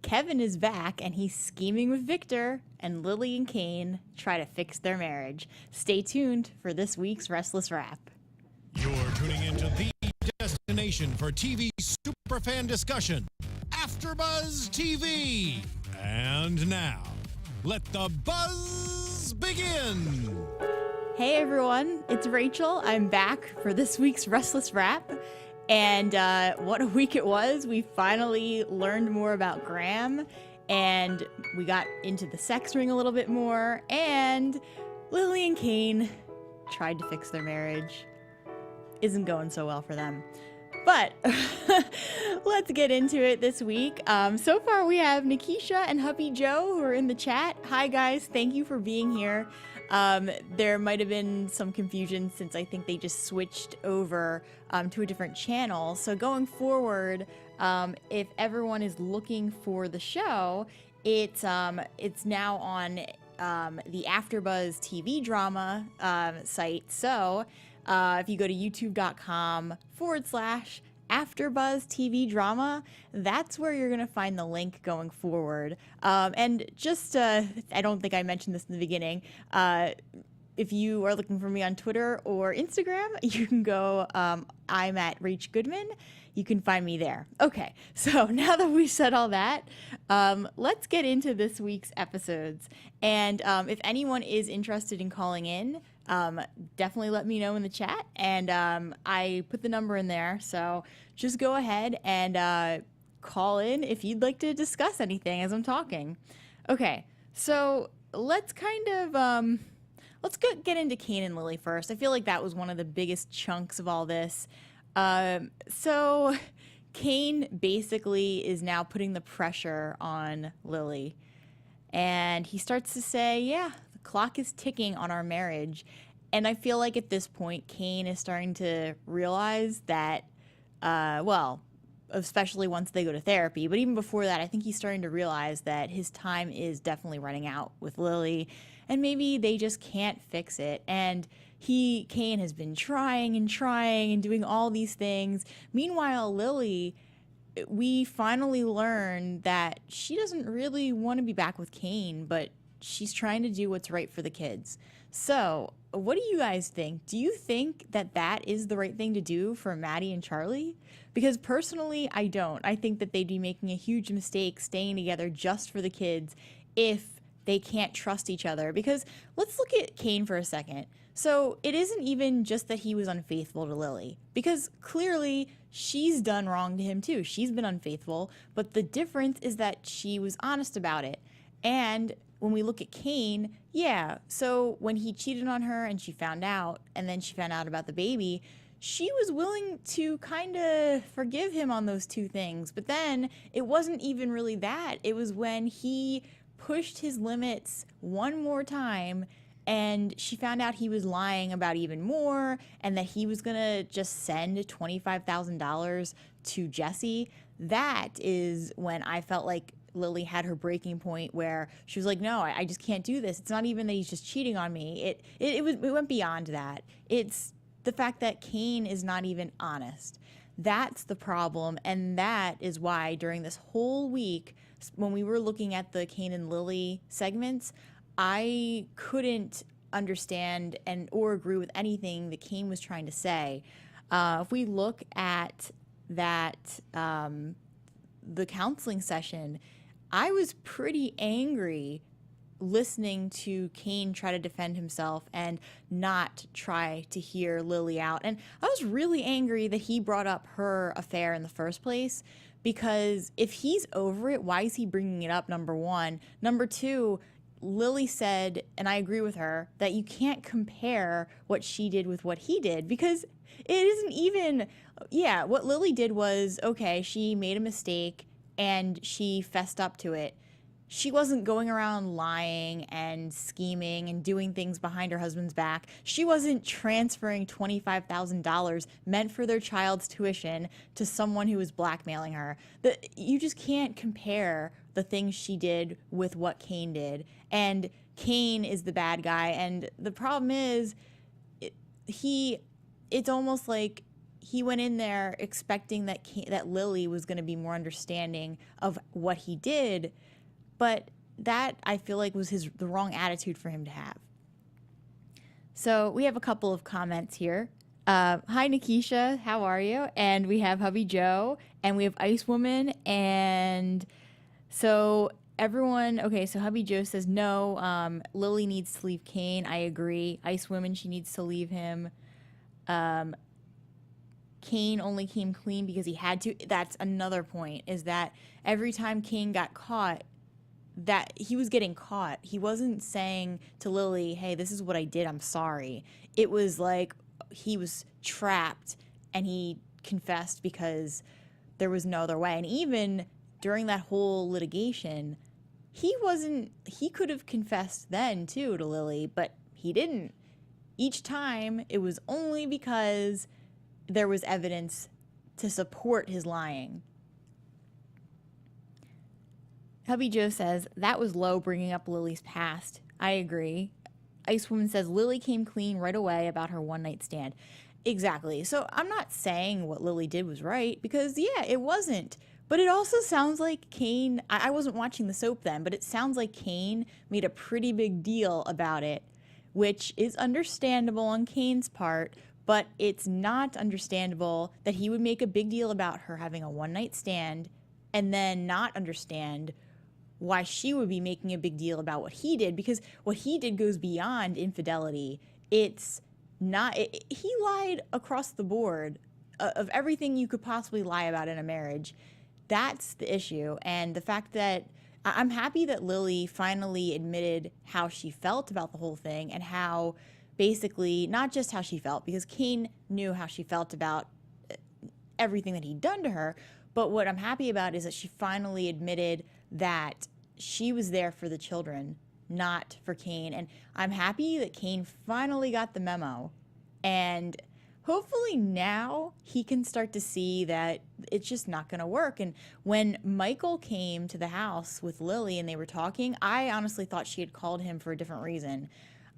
Keven is back and he's scheming with Victor, and Lily and Kane try to fix their marriage. Stay tuned for this week's Restless Wrap. You're tuning into the destination for TV superfan discussion, AfterBuzz TV. And now, let the buzz begin. Hey everyone, it's Rachel. I'm back for this week's Restless Wrap. And what a week it was. We finally learned more about Graham, and we got into the sex ring a little bit more, and Lily and Kane tried to fix their marriage. Isn't going so well for them. But let's get into it this week. So far we have Nikisha and hubby Joe who are in the chat. Hi guys, thank you for being here. There might have been some confusion since I think they just switched over to a different channel. So going forward, if everyone is looking for the show, it's now on the AfterBuzz TV drama site. So if you go to youtube.com/AfterBuzz TV drama, that's where you're going to find the link going forward. And just, I don't think I mentioned this in the beginning, if you are looking for me on Twitter or Instagram, you can go, I'm at Rachel Goodman. You can find me there. Okay, so now that we've said all that, let's get into this week's episodes. And if anyone is interested in calling in, definitely let me know in the chat, and I put the number in there, so just go ahead and call in if you'd like to discuss anything as I'm talking. Okay, so let's kind of let's get into Kane and Lily first. I feel like that was one of the biggest chunks of all this. So Kane basically is now putting the pressure on Lily, and he starts to say, yeah, the clock is ticking on our marriage. And I feel like at this point, Kane is starting to realize that, well, especially once they go to therapy, but even before that, I think he's starting to realize that his time is definitely running out with Lily, and maybe they just can't fix it. And Kane has been trying and doing all these things. Meanwhile, Lily, we finally learn that she doesn't really want to be back with Kane, but she's trying to do what's right for the kids. So what do you guys think? Do you think that that is the right thing to do for Maddie and Charlie? Because personally, I don't. I think that they'd be making a huge mistake staying together just for the kids if they can't trust each other. Because let's look at Kane for a second. So it isn't even just that he was unfaithful to Lily, because clearly she's done wrong to him too. She's been unfaithful, but the difference is that she was honest about it. And when we look at Kane, yeah, so when he cheated on her and she found out, and then she found out about the baby, she was willing to kind of forgive him on those two things. But then it wasn't even really that. It was when he pushed his limits one more time and she found out he was lying about even more, and that he was going to just send $25,000 to Jesse. That is when I felt like Lily had her breaking point, where she was like, no, I just can't do this. It's not even that he's just cheating on me. It went beyond that. It's the fact that Kane is not even honest. That's the problem, and that is why during this whole week, when we were looking at the Kane and Lily segments, I couldn't understand or agree with anything that Kane was trying to say. If we look at that, the counseling session, I was pretty angry listening to Kane try to defend himself and not try to hear Lily out. And I was really angry that he brought up her affair in the first place, because if he's over it, why is he bringing it up, number one? Number two, Lily said, and I agree with her, that you can't compare what she did with what he did, because it isn't even, yeah, what Lily did was, okay, she made a mistake and she fessed up to it. She wasn't going around lying and scheming and doing things behind her husband's back. She wasn't transferring $25,000 meant for their child's tuition to someone who was blackmailing her. You just can't compare the things she did with what Kane did. And Kane is the bad guy. And the problem is, it's almost like he went in there expecting that that Lily was going to be more understanding of what he did, but that I feel like was the wrong attitude for him to have. So we have a couple of comments here. Hi, Nikisha. How are you? And we have Hubby Joe, and we have Ice Woman. And so everyone, okay, so Hubby Joe says, no, Lily needs to leave Kane. I agree. Ice Woman, she needs to leave him. Kane only came clean because he had to. That's another point, is that every time Kane got caught, that he was getting caught. He wasn't saying to Lily, hey, this is what I did, I'm sorry. It was like he was trapped and he confessed because there was no other way. And even during that whole litigation, he could have confessed then too to Lily, but he didn't. Each time it was only because there was evidence to support his lying. Hubby Joe says, that was low, bringing up Lily's past. I agree. Ice Woman says, Lily came clean right away about her one-night stand. Exactly. So I'm not saying what Lily did was right, because, yeah, it wasn't. But it also sounds like Kane, I wasn't watching the soap then, but it sounds like Kane made a pretty big deal about it, which is understandable on Kane's part, but it's not understandable that he would make a big deal about her having a one-night stand and then not understand why she would be making a big deal about what he did, because what he did goes beyond infidelity. It's not, he lied across the board of everything you could possibly lie about in a marriage. That's the issue. And the fact that I'm happy that Lily finally admitted how she felt about the whole thing, and how basically, not just how she felt, because Kane knew how she felt about everything that he'd done to her, but what I'm happy about is that she finally admitted that she was there for the children, not for Kane. And I'm happy that Kane finally got the memo. And hopefully now he can start to see that it's just not going to work. And when Michael came to the house with Lily and they were talking, I honestly thought she had called him for a different reason.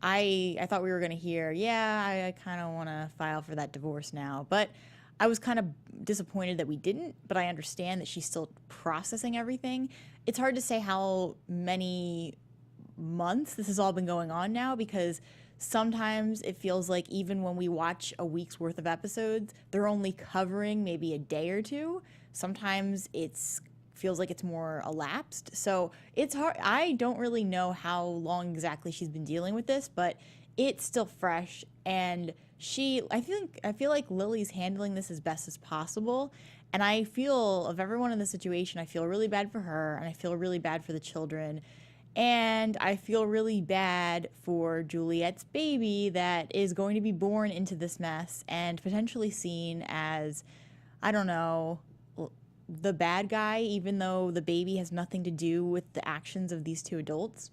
I thought we were going to hear, yeah, I kind of want to file for that divorce now. But I was kind of disappointed that we didn't, but I understand that she's still processing everything. It's hard to say how many months this has all been going on now, because sometimes it feels like even when we watch a week's worth of episodes, they're only covering maybe a day or two. Sometimes it's feels like it's more elapsed. So it's hard. I don't really know how long exactly she's been dealing with this, but it's still fresh. And I feel like Lily's handling this as best as possible. And I feel, of everyone in the situation, I feel really bad for her, and I feel really bad for the children. And I feel really bad for Juliet's baby that is going to be born into this mess and potentially seen as, I don't know, the bad guy, even though the baby has nothing to do with the actions of these two adults.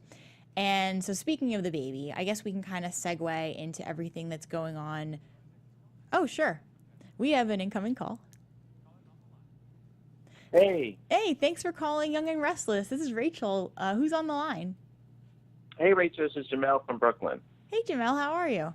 And so speaking of the baby, I guess we can kind of segue into everything that's going on. Oh, sure. We have an incoming call. Hey. Hey, thanks for calling Young and Restless. This is Rachel. Who's on the line? Hey, Rachel. This is Jamel from Brooklyn. Hey, Jamel. How are you?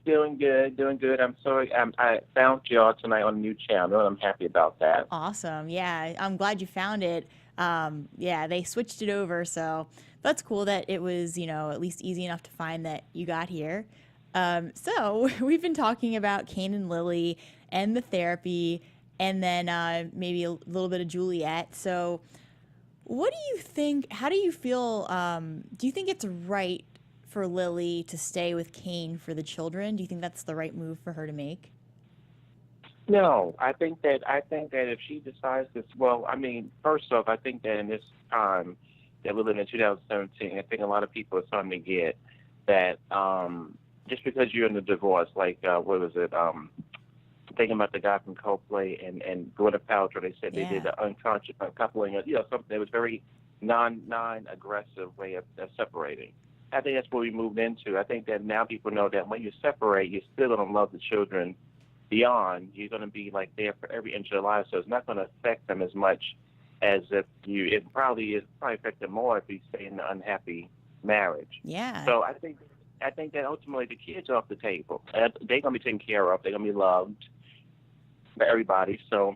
Doing good. I'm sorry. I found y'all tonight on a new channel, and I'm happy about that. Awesome. Yeah, I'm glad you found it. Yeah, they switched it over, so that's cool that it was, at least easy enough to find that you got here. So we've been talking about Kane and Lily and the therapy, and then maybe a little bit of Juliet. So what do you think? How do you feel? Do you think it's right for Lily to stay with Kane for the children? Do you think that's the right move for her to make? No, I think that if she decides this, first off, I think that in this time that we live in 2017, I think a lot of people are starting to get that just because you're in a divorce, like what was it? Thinking about the guy from Coldplay and Gwyneth Paltrow, they said they did an unconscious uncoupling, something that was very non-aggressive way of separating. I think that's what we moved into. I think that now people know that when you separate, you're still going to love the children beyond. You're going to be like there for every inch of their life, so it's not going to affect them as much as if it probably affect them more if you stay in an unhappy marriage. Yeah. So I think that ultimately the kids are off the table. They're going to be taken care of. They're going to be loved. for everybody. So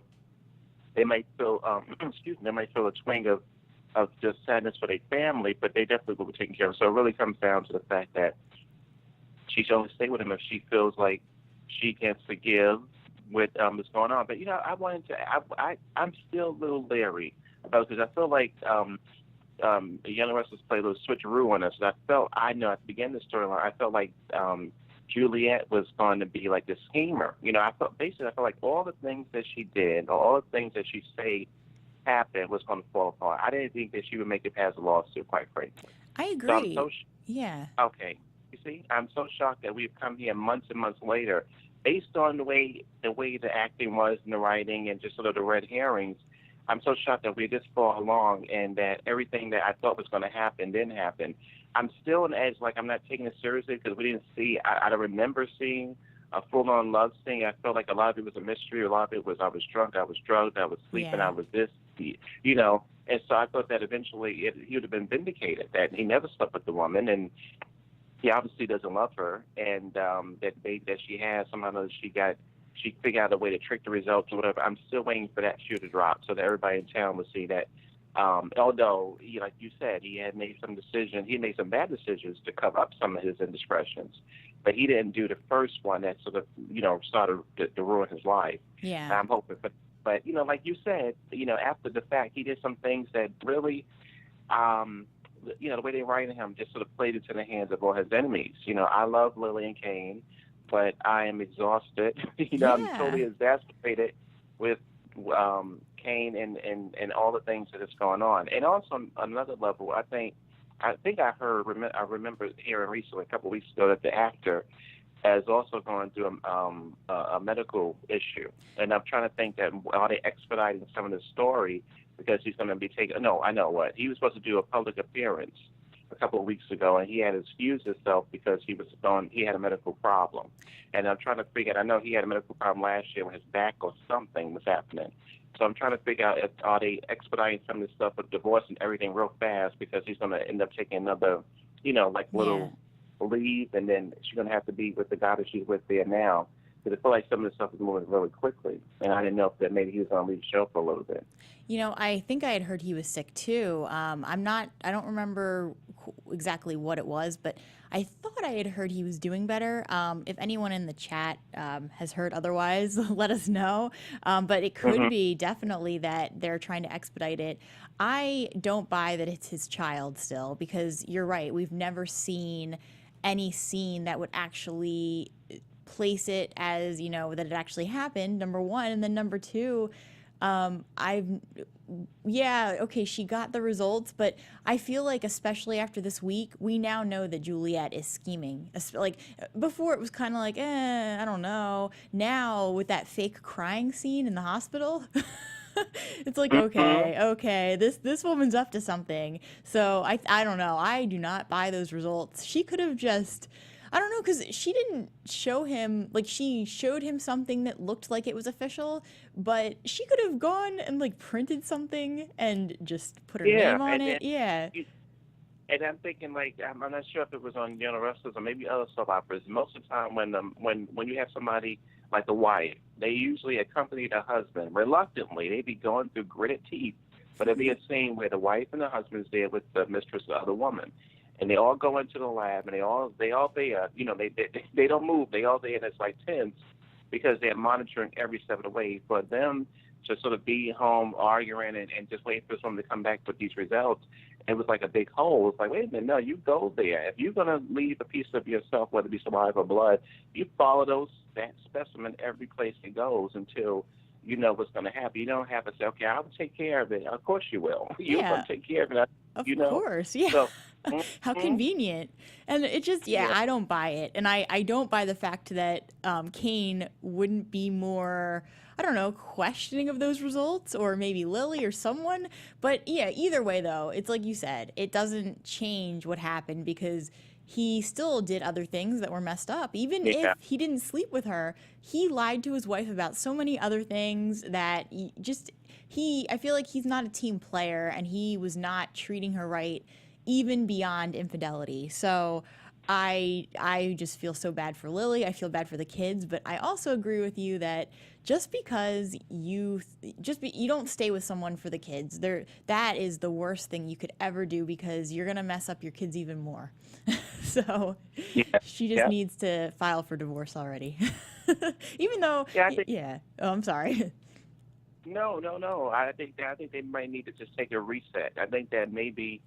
they might feel, they might feel a twinge of just sadness for their family, but they definitely will be taken care of. So it really comes down to the fact that she should only stay with him if she feels like she can forgive what is going on. But I wanted to. I'm still a little leery about because I feel like the young Restless played a little switcheroo on us. And I know at the beginning of the storyline, I felt like Juliet was going to be like the schemer. I felt like all the things that she did, or all the things that she said happened, was going to fall apart. I didn't think that she would make it past the lawsuit, quite frankly. I agree. Yeah. Okay. You see, I'm so shocked that we've come here months and months later, based on the way the acting was and the writing and just sort of the red herrings. I'm so shocked that we this far along and that everything that I thought was going to happen didn't happen. I'm still on edge, like I'm not taking it seriously because we didn't see. I don't remember seeing a full-on love scene. I felt like a lot of it was a mystery. A lot of it was I was drunk, I was drugged, I was sleeping, Yeah. I was this, And so I thought that eventually he would have been vindicated, that he never slept with the woman, and he obviously doesn't love her, and that baby that she has, somehow she figured out a way to trick the results or whatever. I'm still waiting for that shoe to drop so that everybody in town will see that. Although, like you said, he made some bad decisions to cover up some of his indiscretions, but he didn't do the first one that sort of, started to ruin his life. Yeah. And I'm hoping, but like you said, after the fact, he did some things that really, the way they write him just sort of played into the hands of all his enemies. I love Lily and Kane, but I am exhausted. I'm totally exasperated with Kane and all the things that is going on. And also on another level, I think I remember hearing recently, a couple of weeks ago, that the actor is also going through a medical issue. And I'm trying to think that are they expediting some of the story because he's going to be taking. No, I know what he was supposed to do a public appearance a couple of weeks ago, and he had excused himself because he had a medical problem. And I'm trying to figure out. I know he had a medical problem last year when his back or something was happening. So I'm trying to figure out are they expediting some of this stuff with divorce and everything real fast because he's going to end up taking another, little leave, and then she's going to have to be with the guy that she's with there now. Because I feel like some of this stuff is moving really quickly, and I didn't know if that maybe he was going to leave the show for a little bit. I think I had heard he was sick too. I don't remember exactly what it was, but I thought I had heard he was doing better. If anyone in the chat has heard otherwise, let us know. But it could be definitely that they're trying to expedite it. I don't buy that it's his child still, because you're right. We've never seen any scene that would actually place it as, that it actually happened, number one. And then number two, she got the results, but I feel like, especially after this week, we now know that Juliet is scheming. Like, before it was kind of like, I don't know. Now, with that fake crying scene in the hospital, it's like, okay, this woman's up to something. So I don't know. I do not buy those results. She could have just, I don't know, because she didn't show him, like, she showed him something that looked like it was official, but she could have gone and, like, printed something and just put her name on it. And I'm thinking, like, I'm not sure if it was on Restless or maybe other soap operas. Most of the time when you have somebody like the wife, they usually accompany the husband. Reluctantly, they be going through gritted teeth, but it'll be a scene where the wife and the husband is there with the mistress of the other woman. And they all go into the lab, and they all there. They don't move. They all there, and it's like tense because they're monitoring every step of the way. For them to sort of be home arguing and just waiting for someone to come back with these results, it was like a big hole. It's like, wait a minute, no, you go there. If you're gonna leave a piece of yourself, whether it be saliva or blood, you follow that specimen every place it goes until you know what's going to happen. You don't have to say, okay, I'll take care of it. Of course you will. You're going to take care of it. Of course, yeah. So, how convenient. And it just, I don't buy it. And I don't buy the fact that Kane wouldn't be more, I don't know, questioning of those results, or maybe Lily or someone. But yeah, either way, though, it's like you said, it doesn't change what happened, because he still did other things that were messed up. Even if he didn't sleep with her, he lied to his wife about so many other things that I feel like he's not a team player, and he was not treating her right, even beyond infidelity. So I just feel so bad for Lily. I feel bad for the kids, but I also agree with you that just because you don't stay with someone for the kids, that is the worst thing you could ever do, because you're gonna mess up your kids even more. So she just needs to file for divorce already. Even though, Oh, I'm sorry. No. I think they might need to just take a reset. I think that maybe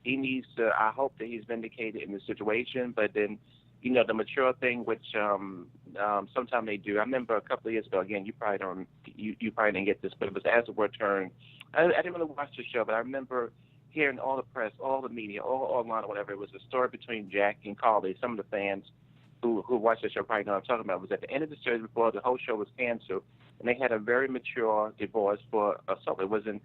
he needs to. I hope that he's vindicated in the situation, but then, the mature thing, which sometimes they do. I remember a couple of years ago. Again, you probably didn't get this, but it was As the World Turned. I didn't really watch the show, but I remember hearing all the press, all the media, all online or whatever. It was a story between Jack and Carly. Some of the fans who watched the show probably know what I'm talking about. It was at the end of the series before the whole show was canceled, and they had a very mature divorce for assault. It wasn't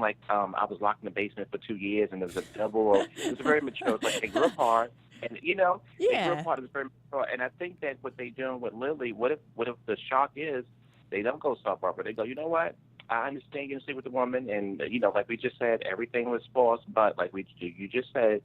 like I was locked in the basement for 2 years and there was a double. It was very mature. It was like they grew apart, and they grew apart. It was very mature. And I think that what they're doing with Lily, what if the shock is they don't go soft opera? They go, you know what? I understand you sleep with the woman, and like we just said, everything was false. But like you just said,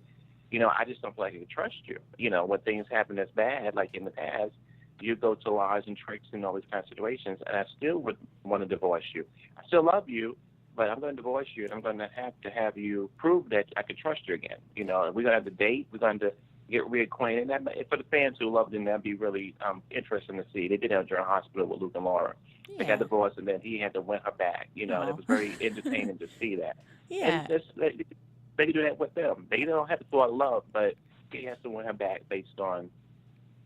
I just don't feel like I can trust you. When things happen that's bad, like in the past, you go to lies and tricks and all these kind of situations, and I still would want to divorce you. I still love you, but I'm going to divorce you, and I'm going to have you prove that I can trust you again. We're going to have to date. We're going to get reacquainted. And for the fans who loved him, that'd be really interesting to see. They did that during hospital with Luke and Laura. They got divorced, and then he had to win her back. It was very entertaining to see that. Yeah. And they do that with them. They don't have to fall in love, but he has to win her back based on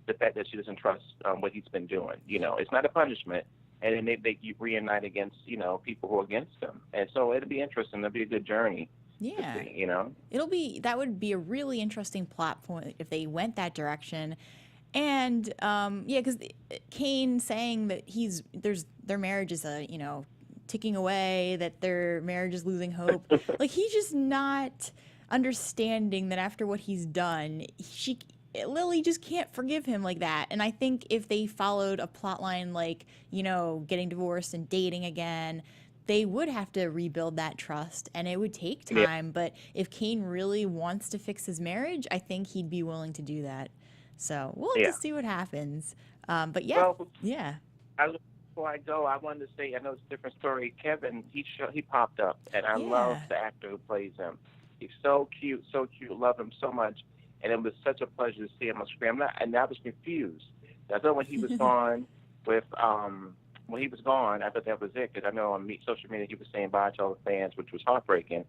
the fact that she doesn't trust what he's been doing. It's not a punishment. And then they reunite against, people who are against them. And so it'll be interesting. It'll be a good journey. Yeah. To see, that would be a really interesting plot point if they went that direction. And because Kane saying that their marriage is ticking away, that their marriage is losing hope. Like, he's just not understanding that after what he's done, Lily just can't forgive him like that. And I think if they followed a plot line like, getting divorced and dating again, they would have to rebuild that trust, and it would take time. Yeah. But if Kane really wants to fix his marriage, I think he'd be willing to do that. So we'll have to see what happens. But before I go, I wanted to say, I know it's a different story. Keven, he popped up, and I love the actor who plays him. He's so cute, love him so much, and it was such a pleasure to see him on screen. And I was confused. I thought when he was gone I thought that was it, because I know on social media he was saying bye to all the fans, which was heartbreaking.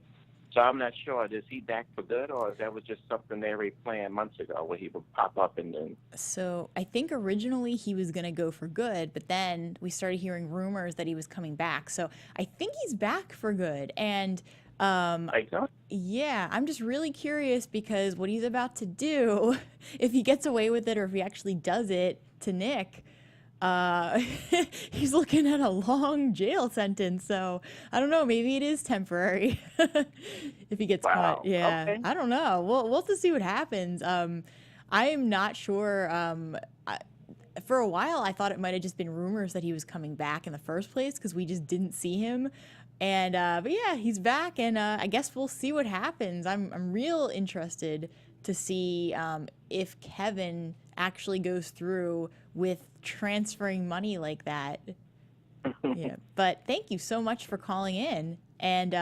So I'm not sure. Is he back for good, or that was just something they already planned months ago where he would pop up and then... So I think originally he was going to go for good, but then we started hearing rumors that he was coming back. So I think he's back for good. And I'm just really curious, because what he's about to do, if he gets away with it or if he actually does it to Nick... he's looking at a long jail sentence, so I don't know, maybe it is temporary if he gets caught. Yeah. Okay. I don't know. We'll have to see what happens. I am not sure. For a while I thought it might have just been rumors that he was coming back in the first place, because we just didn't see him. And but yeah, he's back, and I guess we'll see what happens. I'm real interested to see if Keven actually goes through with transferring money like that. Yeah. But thank you so much for calling in, and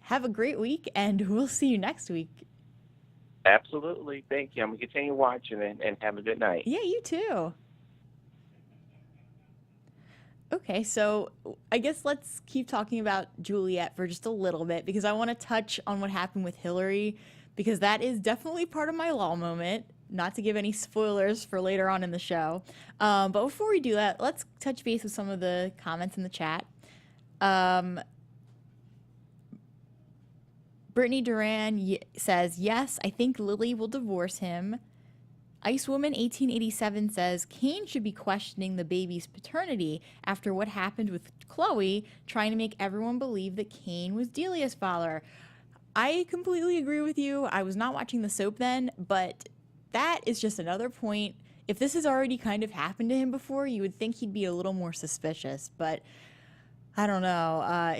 have a great week, and we'll see you next week. Absolutely. Thank you. I'm going to continue watching, and have a good night. Yeah, you too. Okay, so I guess let's keep talking about Juliet for just a little bit, because I want to touch on what happened with Hillary, because that is definitely part of my law moment. Not to give any spoilers for later on in the show. But before we do that, let's touch base with some of the comments in the chat. Brittany Duran says, yes, I think Lily will divorce him. Icewoman 1887 says, Kane should be questioning the baby's paternity after what happened with Chloe, trying to make everyone believe that Kane was Delia's father. I completely agree with you. I was not watching the soap then, but that is just another point. If this has already kind of happened to him before, you would think he'd be a little more suspicious, but I don't know.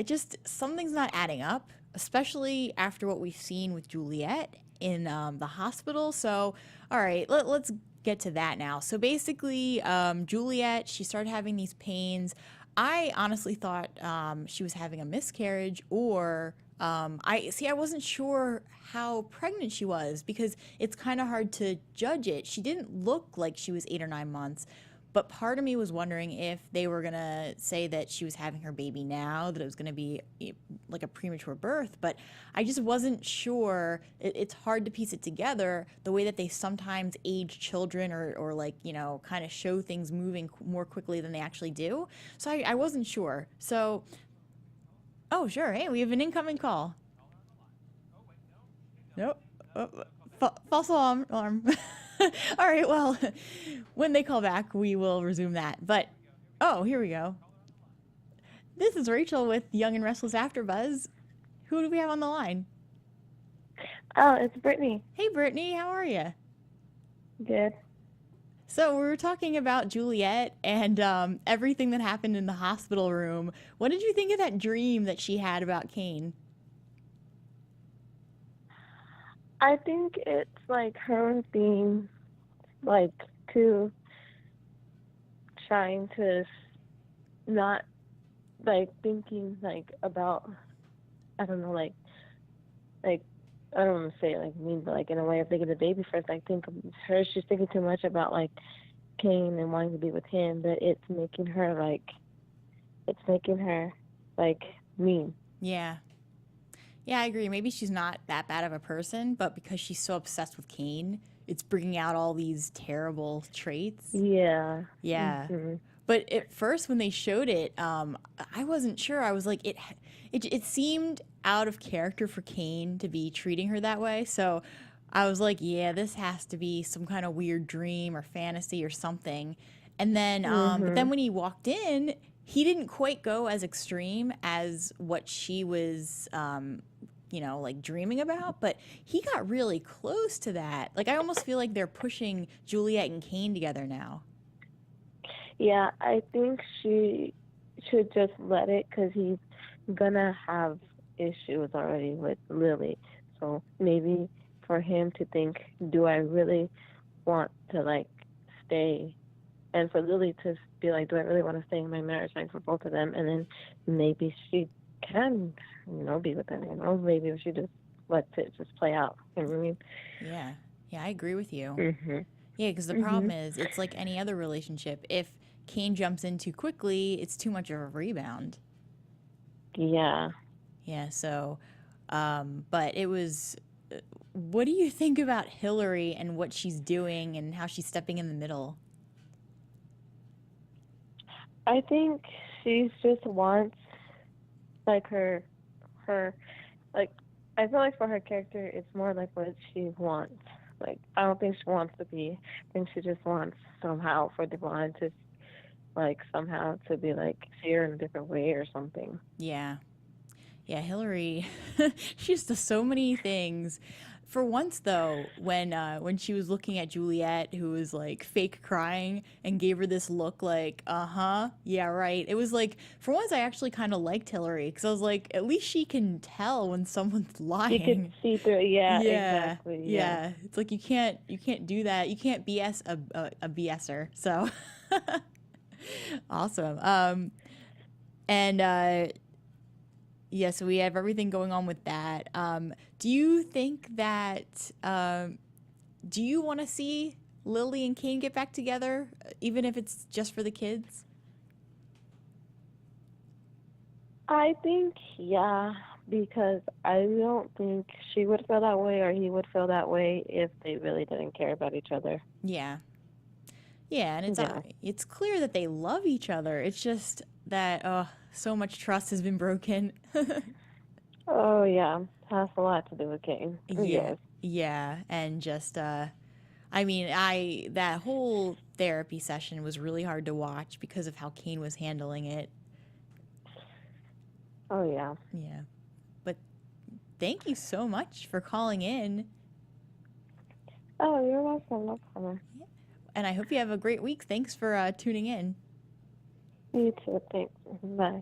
Something's not adding up, especially after what we've seen with Juliet. in the hospital. So, all right, let's get to that now. So basically, Juliet, she started having these pains. I honestly thought she was having a miscarriage, or I wasn't sure how pregnant she was because it's kind of hard to judge it. She didn't look like she was 8 or 9 months, but part of me was wondering if they were gonna say that she was having her baby now, that it was gonna be like a premature birth, but I just wasn't sure. It's hard to piece it together the way that they sometimes age children or like, kind of show things moving more quickly than they actually do. So I wasn't sure. So, oh, sure. Hey, we have an incoming call. Nope. False alarm. All right, well, when they call back, we will resume that. But, oh, here we go. This is Rachel with Young and Restless AfterBuzz. Who do we have on the line? Oh, it's Brittany. Hey, Brittany, how are you? Good. So we were talking about Juliet and everything that happened in the hospital room. What did you think of that dream that she had about Kane? I think it's like her being like too trying to not like thinking like about, I don't know, like I don't want to say it like mean, but like in a way of thinking the baby first. Like she's thinking too much about like Kane and wanting to be with him, but it's making her like mean. Yeah. Yeah, I agree. Maybe she's not that bad of a person, but because she's so obsessed with Kane, it's bringing out all these terrible traits. Yeah. Yeah. Mm-hmm. But at first, when they showed it, I wasn't sure. I was like, it seemed out of character for Kane to be treating her that way. So I was like, yeah, this has to be some kind of weird dream or fantasy or something. And then, but then when he walked in, he didn't quite go as extreme as what she was, like dreaming about, but he got really close to that. Like, I almost feel like they're pushing Juliet and Kane together now. Yeah, I think she should just let it because he's gonna have issues already with Lily. So maybe for him to think, do I really want to like stay? And for Lily to be like, do I really want to stay in my marriage? Like for both of them, and then maybe she can, be with them. Maybe if she just lets it just play out. You know what I mean? Yeah, I agree with you. Mm-hmm. Yeah, because the problem is, it's like any other relationship. If Kane jumps in too quickly, it's too much of a rebound. Yeah. Yeah, so, but it was, what do you think about Hillary and what she's doing and how she's stepping in the middle? I think she just wants, like, her, like, I feel like for her character, it's more like what she wants. Like, I don't think she wants to be, I think she just wants somehow for Devon to, like, somehow to be, like, see her in a different way or something. Yeah, Hillary, she's does so many things. For once, though, when she was looking at Juliet, who was like fake crying, and gave her this look like, yeah, right. It was like, for once, I actually kind of liked Hillary because I was like, at least she can tell when someone's lying. You can see through. Yeah, exactly. Yeah, it's like you can't do that. You can't BS a BSer. So awesome. Yeah, so we have everything going on with that. Do you think that, do you want to see Lily and Kane get back together, even if it's just for the kids? I think, yeah, because I don't think she would feel that way or he would feel that way if they really didn't care about each other. Yeah. Yeah, and it's clear that they love each other. It's just that, so much trust has been broken. Oh, yeah. Has a lot to do with Kane. Yeah. Yeah. And just, that whole therapy session was really hard to watch because of how Kane was handling it. Oh, yeah. Yeah. But thank you so much for calling in. Oh, you're welcome. No problem. Yeah. And I hope you have a great week. Thanks for tuning in. You too. Thanks. Bye.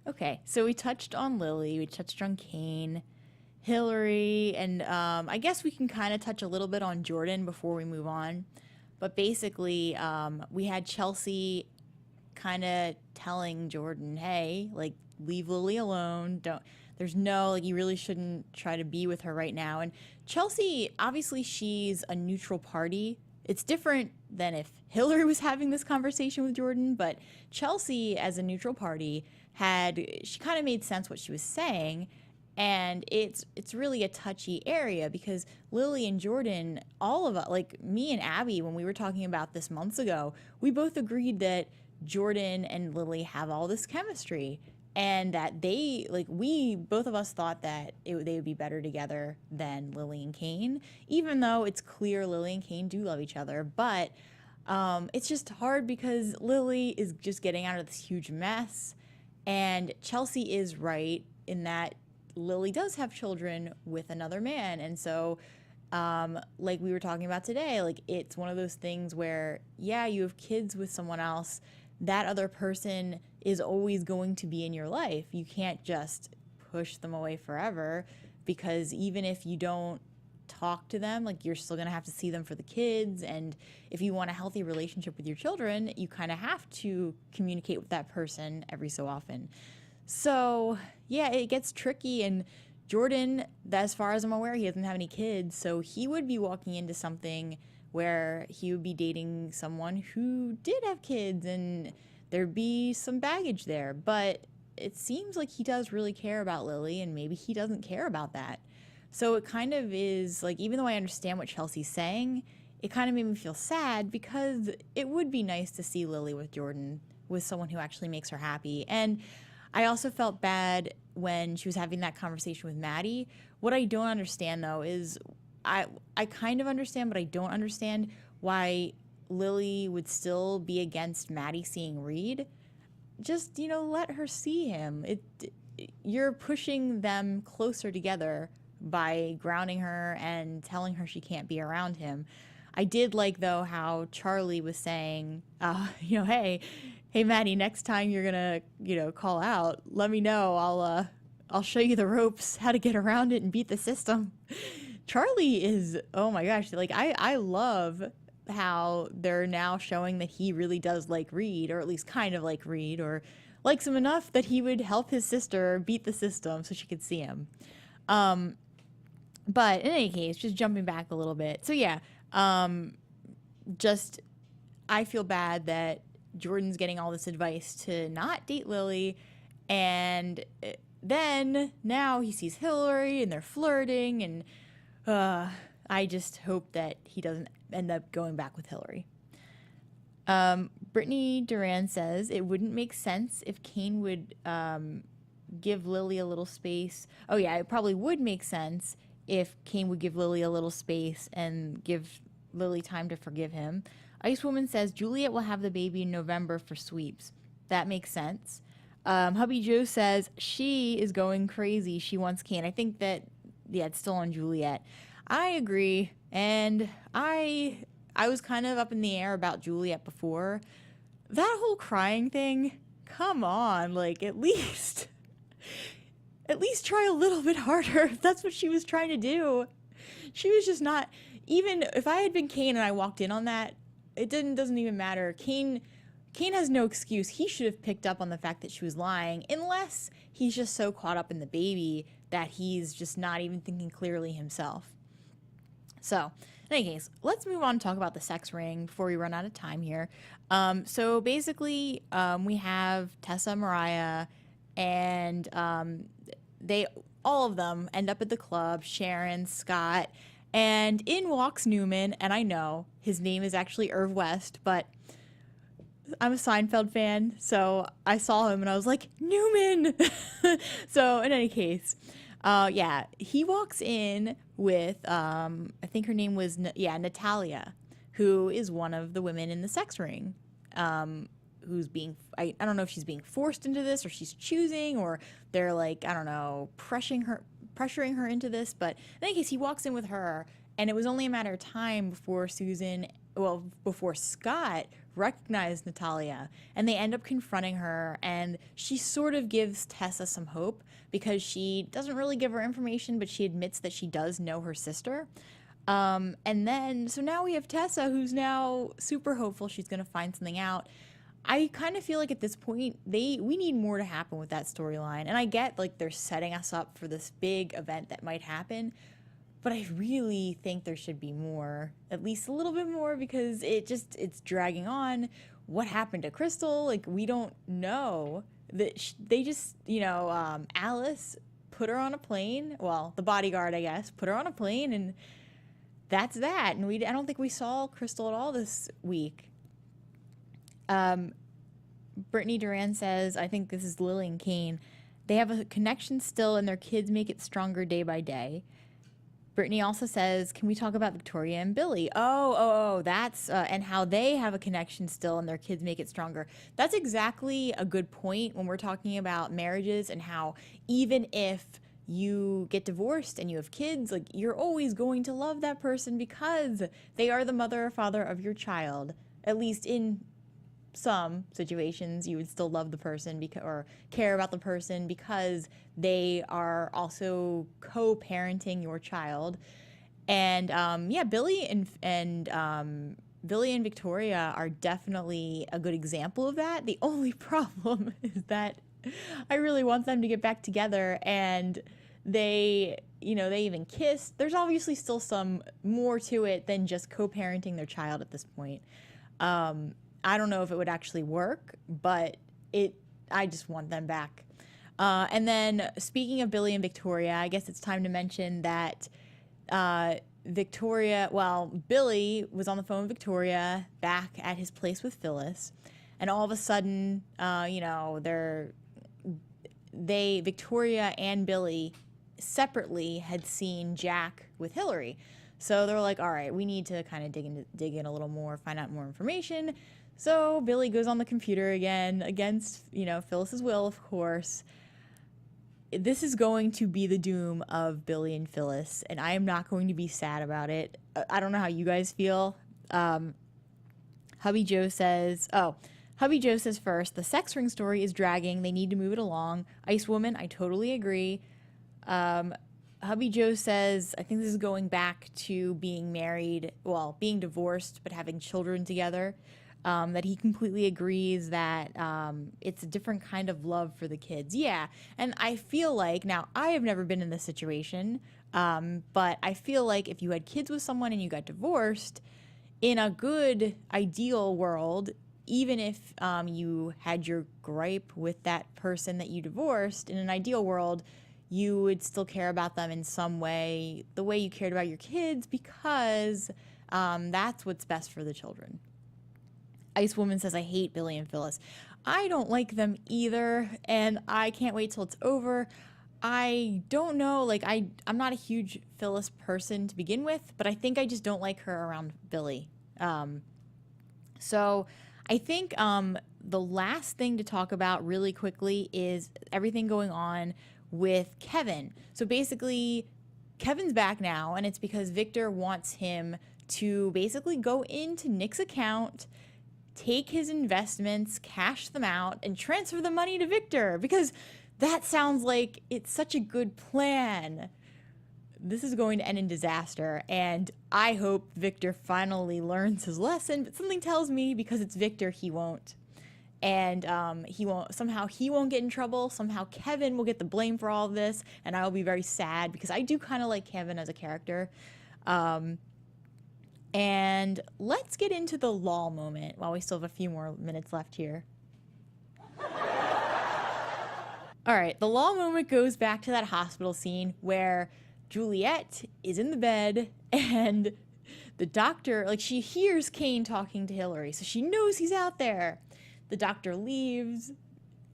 Okay, so we touched on Lily, we touched on Kane, Hillary, and I guess we can kind of touch a little bit on Jordan before we move on. But basically, we had Chelsea kind of telling Jordan, hey, like, leave Lily alone. There's no, like, you really shouldn't try to be with her right now. And Chelsea, obviously, she's a neutral party. It's different than if Hillary was having this conversation with Jordan, but Chelsea, as a neutral party, she kind of made sense what she was saying. And it's really a touchy area because Lily and Jordan, all of us, like me and Abby, when we were talking about this months ago, we both agreed that Jordan and Lily have all this chemistry and that we both of us thought that they would be better together than Lily and Kane, even though it's clear Lily and Kane do love each other. But it's just hard because Lily is just getting out of this huge mess, and Chelsea is right in that Lily does have children with another man. And so, like we were talking about today, like it's one of those things where, yeah, you have kids with someone else. That other person is always going to be in your life. You can't just push them away forever because even if you don't talk to them, like you're still going to have to see them for the kids. And if you want a healthy relationship with your children, you kind of have to communicate with that person every so often. So, yeah, it gets tricky, and Jordan, as far as I'm aware, he doesn't have any kids, so he would be walking into something where he would be dating someone who did have kids, and there'd be some baggage there. But it seems like he does really care about Lily, and maybe he doesn't care about that. So it kind of is, like, even though I understand what Chelsea's saying, it kind of made me feel sad because it would be nice to see Lily with Jordan, with someone who actually makes her happy. And I also felt bad when she was having that conversation with Maddie. What I don't understand, though, is I kind of understand, but I don't understand why Lily would still be against Maddie seeing Reed. Just, let her see him. You're pushing them closer together by grounding her and telling her she can't be around him. I did like, though, how Charlie was saying, hey, Maddie, next time you're gonna, call out, let me know. I'll show you the ropes, how to get around it and beat the system. Charlie is, oh my gosh, like I love how they're now showing that he really does like Reed, or at least kind of like Reed, or likes him enough that he would help his sister beat the system so she could see him. But in any case, just jumping back a little bit. So yeah, I feel bad that Jordan's getting all this advice to not date Lily, and then now he sees Hillary and they're flirting, and I just hope that he doesn't end up going back with Hillary. Brittany Duran says it wouldn't make sense if Kane would give Lily a little space. Oh yeah, it probably would make sense if Kane would give Lily a little space and give Lily time to forgive him. Ice Woman says Juliet will have the baby in November for sweeps. That makes sense. Hubby Joe says she is going crazy. She wants Kane. I think that, yeah, it's still on Juliet. I agree. And I was kind of up in the air about Juliet before. That whole crying thing, come on, like at least try a little bit harder if that's what she was trying to do. She was just not, even if I had been Kane and I walked in on that, it doesn't even matter. Kane has no excuse. He should have picked up on the fact that she was lying, unless he's just so caught up in the baby that he's just not even thinking clearly himself. So, in any case, let's move on and talk about the sex ring before we run out of time here. So basically, we have Tessa, Mariah, and all of them end up at the club, Sharon, Scott, and in walks Newman, and I know his name is actually Irv West, but I'm a Seinfeld fan, so I saw him and I was like, Newman! So in any case, he walks in with, I think her name was, Natalia, who is one of the women in the sex ring, who's being, I don't know if she's being forced into this or she's choosing, or they're like, I don't know, pressuring her into this. But in any case, he walks in with her, and it was only a matter of time before Susan before Scott recognized Natalia, and they end up confronting her, and she sort of gives Tessa some hope because she doesn't really give her information, but she admits that she does know her sister. And then, so now we have Tessa, who's now super hopeful she's going to find something out. I kind of feel like at this point, we need more to happen with that storyline. And I get, like, they're setting us up for this big event that might happen, but I really think there should be more, at least a little bit more, because it's dragging on. What happened to Crystal? Like, we don't know. They just, Alice put her on a plane. Well, the bodyguard, I guess, put her on a plane, and that's that. And I don't think we saw Crystal at all this week. Brittany Duran says, I think this is Lily and Kane, they have a connection still, and their kids make it stronger day by day. Brittany also says, can we talk about Victoria and Billy? That's, and how they have a connection still and their kids make it stronger. That's exactly a good point when we're talking about marriages and how even if you get divorced and you have kids, like, you're always going to love that person because they are the mother or father of your child. At least in some situations, you would still love the person or care about the person because they are also co-parenting your child. And Billy and Victoria are definitely a good example of that. The only problem is that I really want them to get back together, and they even kissed. There's obviously still some more to it than just co-parenting their child at this point. I don't know if it would actually work, but I just want them back. And then speaking of Billy and Victoria, I guess it's time to mention that Billy was on the phone with Victoria back at his place with Phyllis, and all of a sudden, Victoria and Billy separately had seen Jack with Hillary. So they're like, all right, we need to kind of dig in a little more, find out more information. So Billy goes on the computer again, against, Phyllis's will, of course. This is going to be the doom of Billy and Phyllis, and I am not going to be sad about it. I don't know how you guys feel. Hubby Joe says first, the sex ring story is dragging. They need to move it along. Ice Woman, I totally agree. Hubby Joe says, I think this is going back to being divorced, but having children together. That he completely agrees that it's a different kind of love for the kids. Yeah, and I feel like, now, I have never been in this situation, but I feel like if you had kids with someone and you got divorced, in a good, ideal world, even if you had your gripe with that person that you divorced, in an ideal world, you would still care about them in some way, the way you cared about your kids, because that's what's best for the children. Ice Woman says, I hate Billy and Phyllis. I don't like them either, and I can't wait till it's over. I don't know, I'm not a huge Phyllis person to begin with, but I think I just don't like her around Billy. So I think the last thing to talk about really quickly is everything going on with Keven. So basically, Kevin's back now, and it's because Victor wants him to basically go into Nick's account, take his investments, cash them out, and transfer the money to Victor, because that sounds like it's such a good plan. This is going to end in disaster, and I hope Victor finally learns his lesson, but something tells me, because it's Victor, he won't. And he won't get in trouble. Somehow Keven will get the blame for all of this, and I will be very sad, because I do kind of like Keven as a character. And let's get into the law moment while we still have a few more minutes left here. All right, the law moment goes back to that hospital scene where Juliet is in the bed and the doctor, she hears Kane talking to Hillary, so she knows he's out there. The doctor leaves,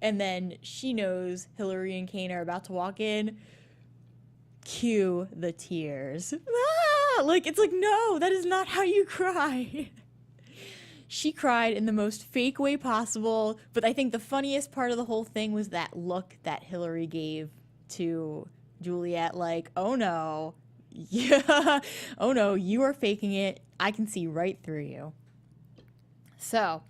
and then she knows Hillary and Kane are about to walk in. Cue the tears. No, that is not how you cry. She cried in the most fake way possible, but I think the funniest part of the whole thing was that look that Hillary gave to Juliet, oh no, Yeah. Oh no, you are faking it. I can see right through you. So,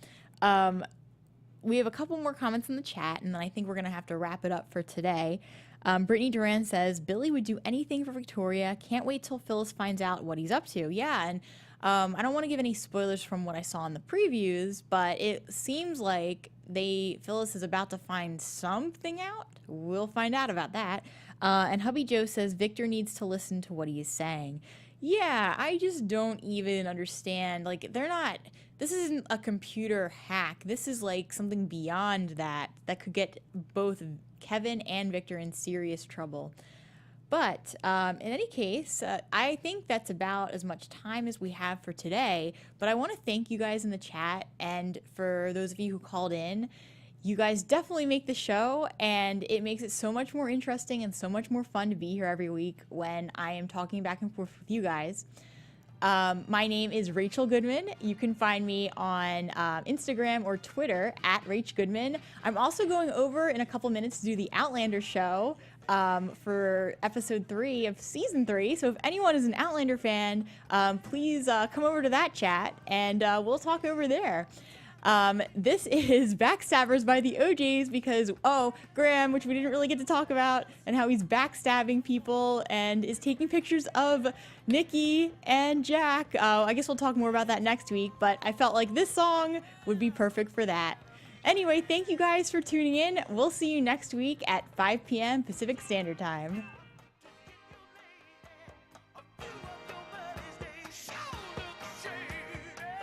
we have a couple more comments in the chat, and then I think we're going to have to wrap it up for today. Brittany Duran says, Billy would do anything for Victoria. Can't wait till Phyllis finds out what he's up to. Yeah, and I don't want to give any spoilers from what I saw in the previews, but it seems like Phyllis is about to find something out. We'll find out about that. And Hubby Joe says, Victor needs to listen to what he is saying. Yeah, I just don't even understand. Like, this isn't a computer hack. This is like something beyond that could get both Keven and Victor in serious trouble. But in any case, I think that's about as much time as we have for today. But I want to thank you guys in the chat, and for those of you who called in. You guys definitely make the show, and it makes it so much more interesting and so much more fun to be here every week when I am talking back and forth with you guys. My name is Rachel Goodman. You can find me on Instagram or Twitter at Rach Goodman. I'm also going over in a couple minutes to do the Outlander show for episode 3 of season 3. So if anyone is an Outlander fan, please come over to that chat, and we'll talk over there. This is Backstabbers by the OJs because, Graham, which we didn't really get to talk about, and how he's backstabbing people and is taking pictures of Nikki and Jack. I guess we'll talk more about that next week, but I felt like this song would be perfect for that. Anyway, thank you guys for tuning in. We'll see you next week at 5 p.m. Pacific Standard Time.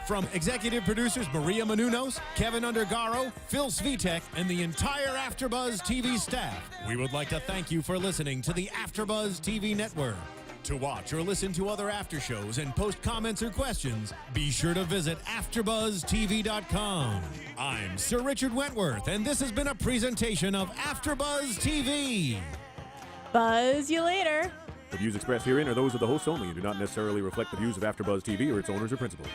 From executive producers Maria Menounos, Keven Undergaro, Phil Svitek, and the entire AfterBuzz TV staff, we would like to thank you for listening to the AfterBuzz TV network. To watch or listen to other after shows and post comments or questions, be sure to visit AfterBuzzTV.com. I'm Sir Richard Wentworth, and this has been a presentation of AfterBuzz TV. Buzz you later. The views expressed herein are those of the hosts only and do not necessarily reflect the views of AfterBuzz TV or its owners or principals.